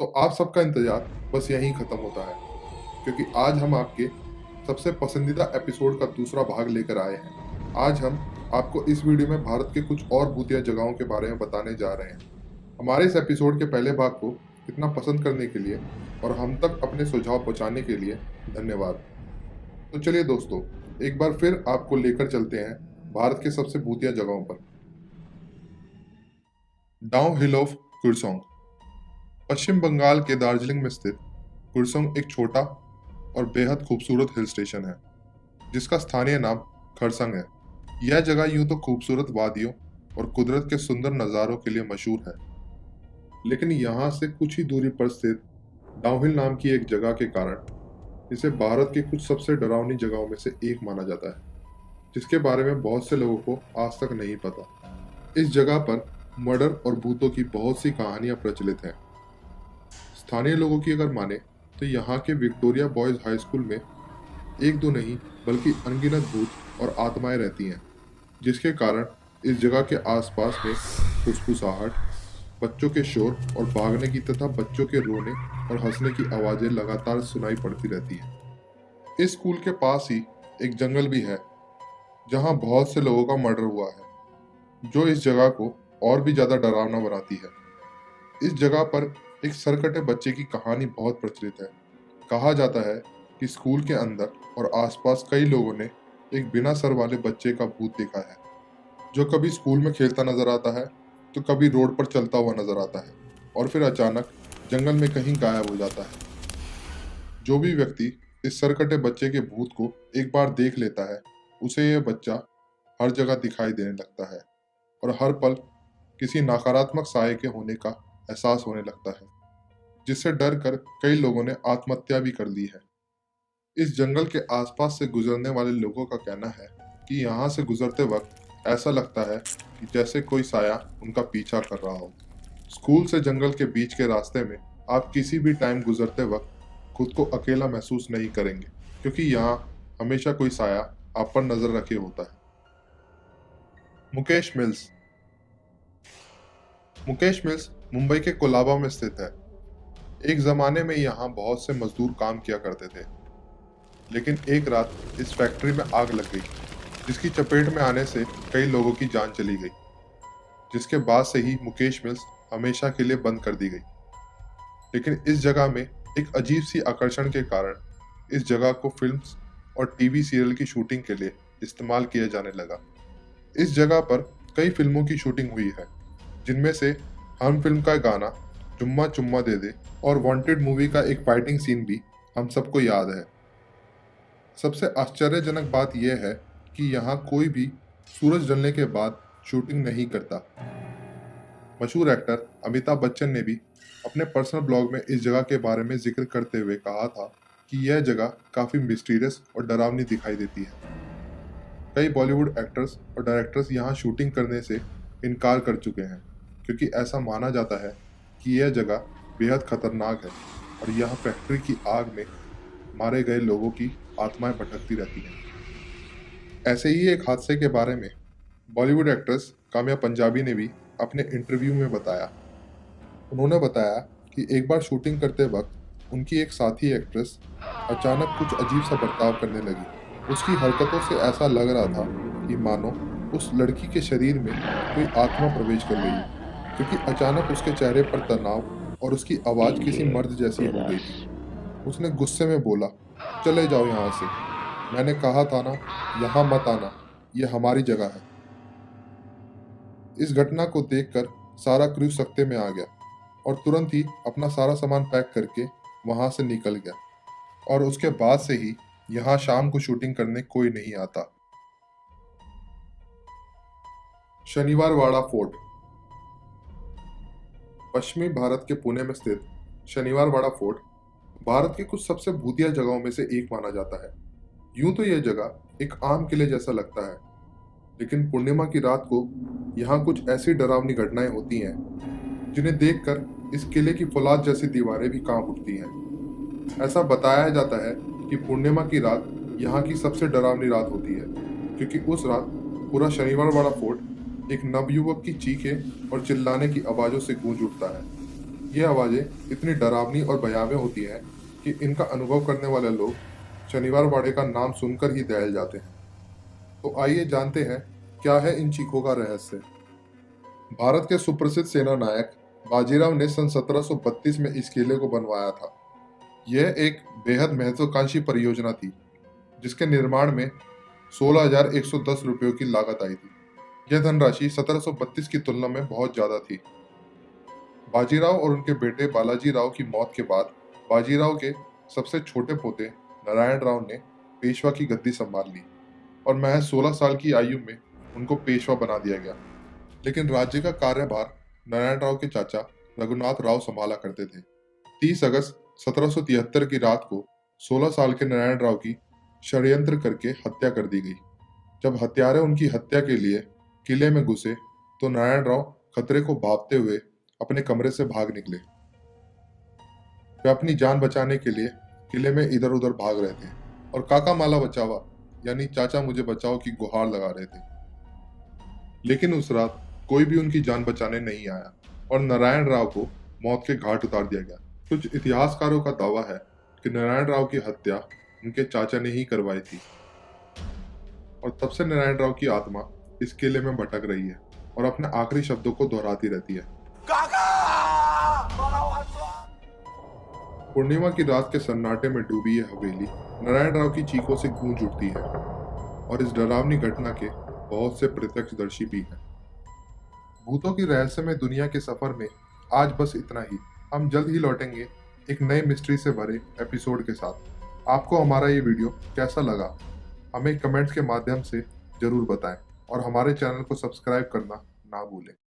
तो आप सबका इंतजार बस यहीं खत्म होता है, क्योंकि आज हम आपके सबसे पसंदीदा एपिसोड का दूसरा भाग लेकर आए हैं। आज हम आपको इस वीडियो में भारत के कुछ और भूतिया जगहों के बारे में बताने जा रहे हैं। हमारे इस एपिसोड के पहले भाग को इतना पसंद करने के लिए और हम तक अपने सुझाव पहुंचाने के लिए धन्यवाद। तो चलिए दोस्तों, एक बार फिर आपको लेकर चलते हैं भारत के सबसे भूतिया जगहों पर। Down hill of Kurseong. Paschim Bengal के दार्जिलिंग में स्थित कुरसोंग एक छोटा और बेहद खूबसूरत हिल स्टेशन है, जिसका स्थानीय नाम खरसंग है। यह जगह यूं तो खूबसूरत वादियों और कुदरत के सुंदर नज़ारों के लिए मशहूर है, लेकिन यहाँ से कुछ ही दूरी पर स्थित डाउनहिल नाम की एक जगह के कारण इसे भारत की कुछ सबसे डरावनी जगहों में से एक माना जाता है, जिसके बारे में बहुत से लोगों को आज तक नहीं पता। इस जगह पर मर्डर और भूतों की बहुत सी कहानियां प्रचलित हैं। स्थानीय लोगों की अगर माने तो यहाँ के विक्टोरिया बॉयज हाई स्कूल में एक दो नहीं बल्कि अनगिनत भूत और आत्माएं रहती हैं, जिसके कारण इस जगह के आसपास में फुसफुसाहट, बच्चों के शोर और भागने की तथा बच्चों के रोने और हंसने की आवाजें लगातार सुनाई पड़ती रहती हैं। इस स्कूल के पास ही एक जंगल भी है, जहाँ बहुत से लोगों का मर्डर हुआ है, जो इस जगह को और भी ज्यादा डरावना बनाती है। इस जगह पर एक सरकटे बच्चे की कहानी बहुत प्रचलित है। कहा जाता है कि स्कूल के अंदर और आसपास कई लोगों ने एक बिना सर वाले बच्चे का भूत देखा है, जो कभी स्कूल में खेलता नजर आता है तो कभी रोड पर चलता हुआ नजर आता है और फिर अचानक जंगल में कहीं गायब हो जाता है। जो भी व्यक्ति इस सरकटे बच्चे के भूत को एक बार देख लेता है, उसे यह बच्चा हर जगह दिखाई देने लगता है और हर पल किसी नकारात्मक साये के होने का एहसास होने लगता है, जिससे डर कर कई लोगों ने आत्महत्या भी कर ली है। इस जंगल के आसपास से गुजरने वाले लोगों का कहना है कि यहाँ से गुजरते वक्त ऐसा लगता है कि जैसे कोई साया उनका पीछा कर रहा हो। स्कूल से जंगल के बीच के रास्ते में आप किसी भी टाइम गुजरते वक्त खुद को अकेला महसूस नहीं करेंगे, क्योंकि यहाँ हमेशा कोई साया आप पर नजर रखे होता है। मुकेश मिल्स। मुकेश मिल्स मुंबई के कोलाबा में स्थित है। एक जमाने में यहाँ बहुत से मजदूर काम किया करते थे, लेकिन एक रात इस फैक्ट्री में आग लग गई, जिसकी चपेट में आने से कई लोगों की जान चली गई, जिसके बाद से ही मुकेश मिल्स हमेशा के लिए बंद कर दी गई। लेकिन इस जगह में एक अजीब सी आकर्षण के कारण इस जगह को फिल्म्स और टीवी सीरियल की शूटिंग के लिए इस्तेमाल किया जाने लगा। इस जगह पर कई फिल्मों की शूटिंग हुई है, जिनमें से हम फिल्म का गाना चुम्मा चुम्मा दे दे और वांटेड मूवी का एक फाइटिंग सीन भी हम सबको याद है। सबसे आश्चर्यजनक बात यह है कि यहाँ कोई भी सूरज ढलने के बाद शूटिंग नहीं करता। मशहूर एक्टर अमिताभ बच्चन ने भी अपने पर्सनल ब्लॉग में इस जगह के बारे में जिक्र करते हुए कहा था कि यह जगह काफ़ी मिस्टीरियस और डरावनी दिखाई देती है। कई बॉलीवुड एक्टर्स और डायरेक्टर्स यहाँ शूटिंग करने से इनकार कर चुके हैं, क्योंकि ऐसा माना जाता है कि यह जगह बेहद खतरनाक है और यहाँ फैक्ट्री की आग में मारे गए लोगों की आत्माएं भटकती रहती हैं। ऐसे ही एक हादसे के बारे में बॉलीवुड एक्ट्रेस काम्या पंजाबी ने भी अपने इंटरव्यू में बताया। उन्होंने बताया कि एक बार शूटिंग करते वक्त उनकी एक साथी एक्ट्रेस अचानक कुछ अजीब सा बर्ताव करने लगी। उसकी हरकतों से ऐसा लग रहा था कि मानो उस लड़की के शरीर में कोई आत्मा प्रवेश कर गई, क्योंकि अचानक उसके चेहरे पर तनाव और उसकी आवाज़ किसी मर्द जैसी हो गई थी। उसने गुस्से में बोला, चले जाओ यहाँ से, मैंने कहा था ना यहाँ मत आना, ये हमारी जगह है। इस घटना को देखकर सारा क्रू सख्ते में आ गया और तुरंत ही अपना सारा सामान पैक करके वहां से निकल गया, और उसके बाद से ही यहाँ शाम को शूटिंग करने कोई नहीं आता। शनिवार वाड़ा फोर्ट। पश्चिमी भारत के पुणे में स्थित शनिवार वाड़ा फोर्ट भारत की कुछ सबसे भूतिया जगहों में से एक माना जाता है। यूं तो यह जगह एक आम किले जैसा लगता है, लेकिन पूर्णिमा की रात को यहाँ कुछ ऐसी डरावनी घटनाएं होती हैं जिन्हें देखकर इस किले की फौलाद जैसी दीवारें भी कांप उठती हैं। ऐसा बताया जाता है कि पूर्णिमा की रात यहाँ की सबसे डरावनी रात होती है, क्योंकि उस रात पूरा शनिवार वाला फोर्ट एक नवयुवक की चीखें और चिल्लाने की आवाज़ों से गूंज उठता है। ये आवाज़ें इतनी डरावनी और भयावह होती हैं कि इनका अनुभव करने वाले लोग शनिवार वाड़े का नाम सुनकर ही दहल जाते हैं। तो आइए जानते हैं क्या है इन चीखों का रहस्य। भारत के सुप्रसिद्ध सेना नायक बाजीराव ने सन 1732 में इस किले को बनवाया था। यह एक बेहद महत्वाकांक्षी परियोजना थी जिसके निर्माण में 16,110 रुपयों की लागत आई थी। यह धनराशि 1732 की तुलना में बहुत ज्यादा थी। बाजीराव और उनके बेटे बालाजी राव की मौत के बाद बाजीराव के सबसे छोटे पोते नारायण राव ने पेशवा की गद्दी संभाल ली और महज 16 साल की आयु में उनको पेशवा बना दिया गया। लेकिन राज्य का कार्यभार नारायण राव के चाचा रघुनाथ राव संभाला करते थे। 30 अगस्त 1773 की रात को 16 साल के नारायण राव की षड्यंत्र करके हत्या कर दी गई। जब हत्यारे उनकी हत्या के लिए किले में घुसे तो नारायण राव खतरे को भांपते हुए अपने कमरे से भाग निकले। वे अपनी जान बचाने के लिए किले में इधर उधर भाग रहे थे और काका माला बचावा यानी चाचा मुझे बचाओ की गुहार लगा रहे थे। लेकिन उस रात कोई भी उनकी जान बचाने नहीं आया और नारायण राव को मौत के घाट उतार दिया गया। कुछ इतिहासकारों का दावा है कि नारायण राव की हत्या उनके चाचा ने ही करवाई थी और तब से नारायण राव की आत्मा इस किले में भटक रही है और अपने आखिरी शब्दों को दोहराती रहती है। पूर्णिमा की रात के सन्नाटे में डूबी यह हवेली नारायण राव की चीखों से गूंज उठती है और इस डरावनी घटना के बहुत से प्रत्यक्षदर्शी भी हैं। भूतों की रहस्यमय दुनिया के सफर में आज बस इतना ही। हम जल्द ही लौटेंगे एक नए मिस्ट्री से भरे एपिसोड के साथ। आपको हमारा ये वीडियो कैसा लगा हमें कमेंट्स के माध्यम से जरूर बताएं और हमारे चैनल को सब्सक्राइब करना ना भूलें।